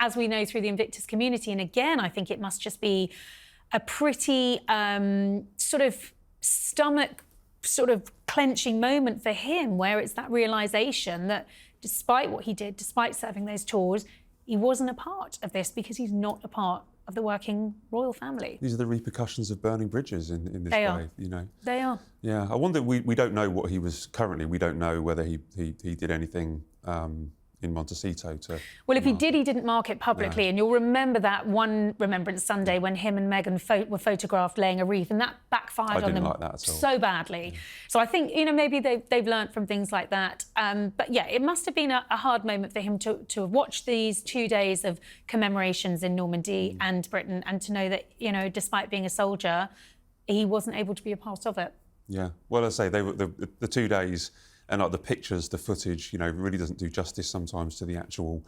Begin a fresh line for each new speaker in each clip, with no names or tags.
as we know through the Invictus community. And again, I think it must just be a pretty sort of clenching moment for him, where it's that realisation that despite what he did, despite serving those tours, he wasn't a part of this because he's not a part of the working royal family.
These are the repercussions of burning bridges in this way, you know.
They are.
Yeah, I wonder, we don't know what he was currently, we don't know whether he did anything in Montecito to...
Well, if he did, he didn't mark it publicly, and you'll remember that one Remembrance Sunday when him and Meghan were photographed laying a wreath, and that backfired on them
like that
so badly. So I think, you know, maybe they've learnt from things like that. But yeah, it must have been a hard moment for him to have watched these 2 days of commemorations in Normandy and Britain, and to know that, you know, despite being a soldier, he wasn't able to be a part of it.
Yeah, well, as I say, they were the 2 days. And like the pictures, the footage, you know, really doesn't do justice sometimes to the actual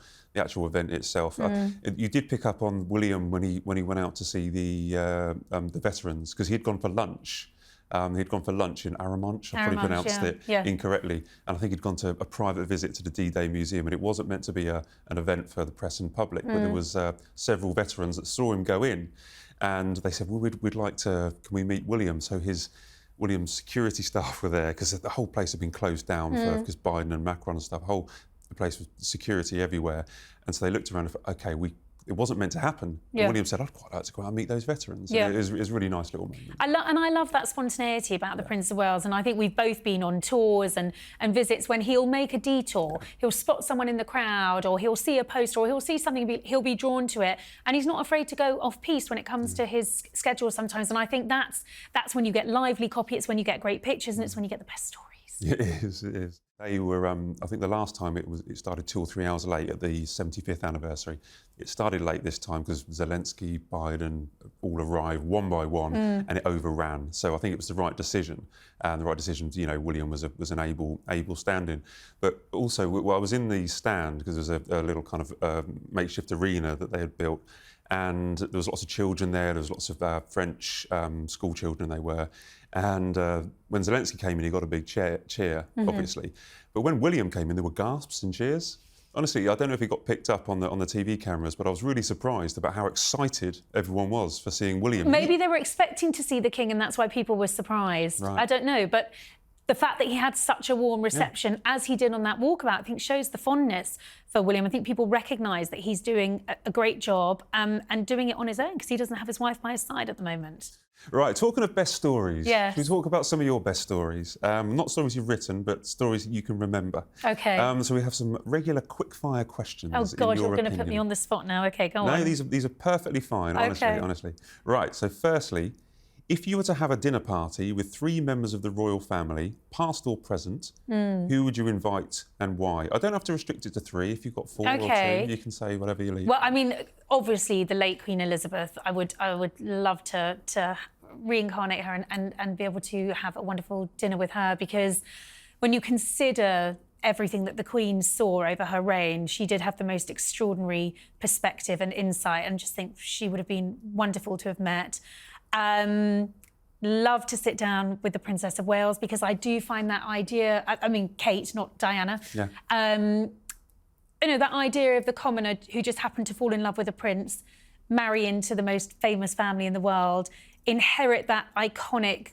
event itself. You did pick up on William when he went out to see the veterans, because he'd gone for lunch. He'd gone for lunch in Arromanches. I probably pronounced it incorrectly. And I think he'd gone to a private visit to the D-Day Museum, and it wasn't meant to be an event for the press and public, but there was several veterans that saw him go in, and they said, well, we'd like to, can we meet William? So William's security staff were there, because the whole place had been closed down because Biden and Macron and stuff. The place was security everywhere, and so they looked around and thought, OK, it wasn't meant to happen. And William said, I'd quite like to go out and meet those veterans. And it was a really nice little moment.
I love that spontaneity about the Prince of Wales, and I think we've both been on tours and visits when he'll make a detour. He'll spot someone in the crowd, or he'll see a poster, or he'll see something, he'll be drawn to it, and he's not afraid to go off-piste when it comes to his schedule sometimes. And I think that's when you get lively copy, it's when you get great pictures, and it's when you get the best stories.
It is. They were, I think the last time it started 2 or 3 hours late at the 75th anniversary. It started late this time because Zelensky, Biden all arrived one by one, and it overran. So I think it was the right decision. And the right decision, you know, William was an able stand-in. But also, I was in the stand because there's a little kind of makeshift arena that they had built. And there was lots of children there. There was lots of French school children, they were. And when Zelensky came in, he got a big cheer, obviously. But when William came in, there were gasps and cheers. Honestly, I don't know if it got picked up on the TV cameras, but I was really surprised about how excited everyone was for seeing William.
Maybe they were expecting to see the King, and that's why people were surprised.
Right.
I don't know, but the fact that he had such a warm reception, as he did on that walkabout, I think shows the fondness for William. I think people recognise that he's doing a great job and doing it on his own, because he doesn't have his wife by his side at the moment.
Right, talking of best stories,
should
we talk about some of your best stories? Not stories you've written, but stories that you can remember.
OK.
So we have some regular quick-fire questions.
Oh, God, you're going to put me on the spot now. OK, go on.
No, these are perfectly fine, honestly. Right, so firstly, if you were to have a dinner party with 3 members of the royal family, past or present, who would you invite and why? I don't have to restrict it to 3. If you've got 4 or 2, you can say whatever you leave.
Well, I mean, obviously, the late Queen Elizabeth, I would love to reincarnate her and be able to have a wonderful dinner with her, because when you consider everything that the Queen saw over her reign, she did have the most extraordinary perspective and insight, and just think she would have been wonderful to have met. Love to sit down with the Princess of Wales, because I do find that idea, I mean, Kate, not Diana.
Yeah.
You know, that idea of the commoner who just happened to fall in love with a prince, marry into the most famous family in the world, inherit that iconic,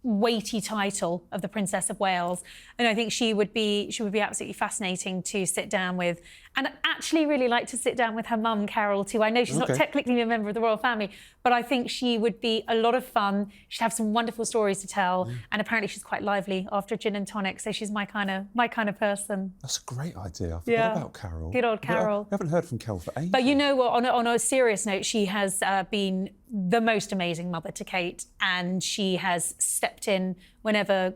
weighty title of the Princess of Wales. And I think she would be absolutely fascinating to sit down with. And I'd actually really like to sit down with her mum, Carol, too. I know she's not technically a member of the royal family, but I think she would be a lot of fun. She'd have some wonderful stories to tell. And apparently she's quite lively after gin and tonic, so she's my kind of person.
That's a great idea. I forgot about Carol.
Good old Carol.
I haven't heard from Carol for ages.
But you know what, on a serious note, she has been the most amazing mother to Kate, and she has stepped in whenever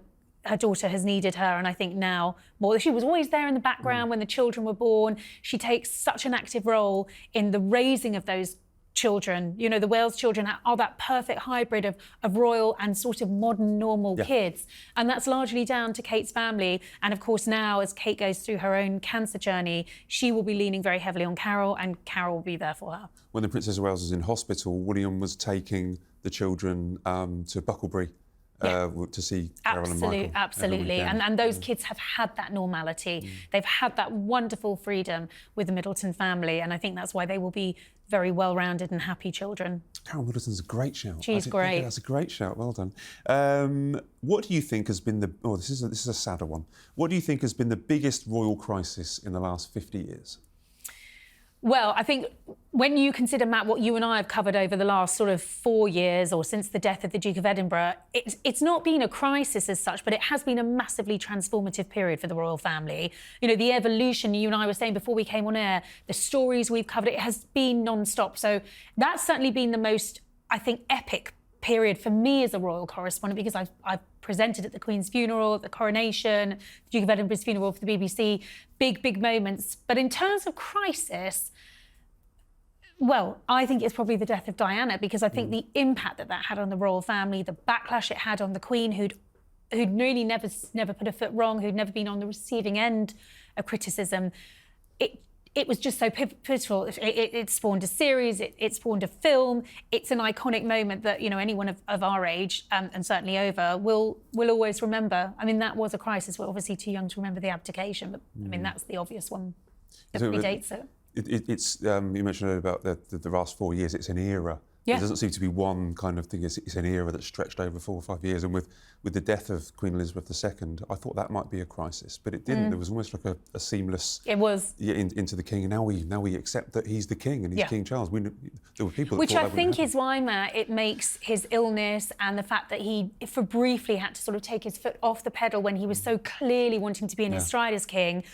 her daughter has needed her, and I think now more. She was always there in the background when the children were born. She takes such an active role in the raising of those children. You know, the Wales children are that perfect hybrid of royal and sort of modern, normal kids. And that's largely down to Kate's family. And of course, now as Kate goes through her own cancer journey, she will be leaning very heavily on Carol, and Carol will be there for her.
When the Princess of Wales was in hospital, William was taking the children to Bucklebury to see Carol and Michael.
Absolutely. And those kids have had that normality. They've had that wonderful freedom with the Middleton family, and I think that's why they will be very well-rounded and happy children.
Carol Middleton's a great shout.
She's great.
That's a great shout. Well done. What do you think has been the... Oh, this is a sadder one. What do you think has been the biggest royal crisis in the last 50 years?
Well, I think when you consider, Matt, what you and I have covered over the last sort of 4 years or since the death of the Duke of Edinburgh, it's not been a crisis as such, but it has been a massively transformative period for the royal family. You know, the evolution, you and I were saying before we came on air, the stories we've covered, it has been non-stop. So that's certainly been the most, I think, epic period for me as a royal correspondent, because I've presented at the Queen's funeral, the coronation, the Duke of Edinburgh's funeral for the BBC, big moments. But in terms of crisis, well, I think it's probably the death of Diana, because I think the impact that had on the royal family, the backlash it had on the Queen, who'd really never put a foot wrong, who'd never been on the receiving end of criticism, it was just so pivotal. It spawned a series, it spawned a film. It's an iconic moment that, you know, anyone of our age, and certainly over, will always remember. I mean, that was a crisis. We're obviously too young to remember the abdication, but I mean, that's the obvious one that predates it.
It's you mentioned earlier about the last 4 years. It's an era.
Yeah.
There doesn't seem to be one kind of thing. It's an era that's stretched over 4 or 5 years. And with the death of Queen Elizabeth II, I thought that might be a crisis, but it didn't. There was almost like a seamless.
It was.
Into the king, and now we accept that he's the king and he's King Charles. There were people.
Which
that
I think is why, Matt, it makes his illness and the fact that he, for briefly, had to sort of take his foot off the pedal when he was so clearly wanting to be in his stride as king,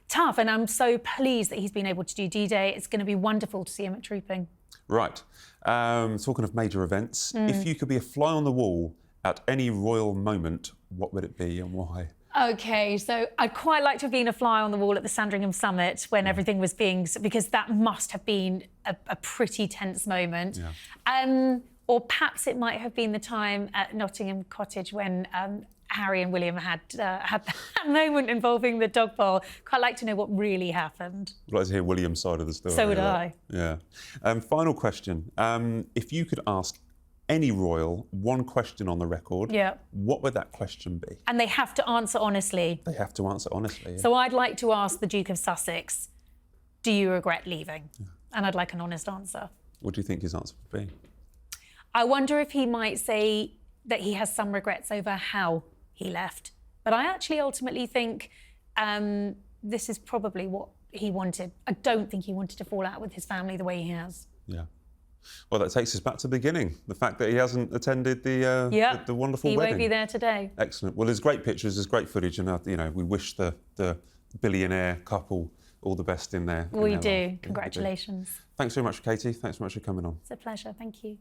tough. And I'm so pleased that he's been able to do D-Day. It's going to be wonderful to see him at Trooping.
Right. Talking of major events, if you could be a fly on the wall at any royal moment, what would it be and why?
OK, so I'd quite like to have been a fly on the wall at the Sandringham Summit when everything was being... because that must have been a pretty tense moment. Yeah. Or perhaps it might have been the time at Nottingham Cottage when Harry and William had that moment involving the dog bowl. Quite like to know what really happened.
I'd like to hear William's side of the story.
So would I.
Yeah. Final question. If you could ask any royal one question on the record, what would that question be? And
they have to answer honestly.
They have to answer honestly. Yeah.
So I'd like to ask the Duke of Sussex, do you regret leaving? Yeah. And I'd like an honest answer.
What do you think his answer would be?
I wonder if he might say that he has some regrets over how he left. But I actually ultimately think this is probably what he wanted. I don't think he wanted to fall out with his family the way he has.
Yeah. Well, that takes us back to the beginning. The fact that he hasn't attended the wonderful wedding.
He won't be there today.
Excellent. Well, there's great pictures, there's great footage, and you know, we wish the billionaire couple all the best in there.
We do. Congratulations.
Thanks very much, Katie. Thanks very much for coming on.
It's a pleasure. Thank you.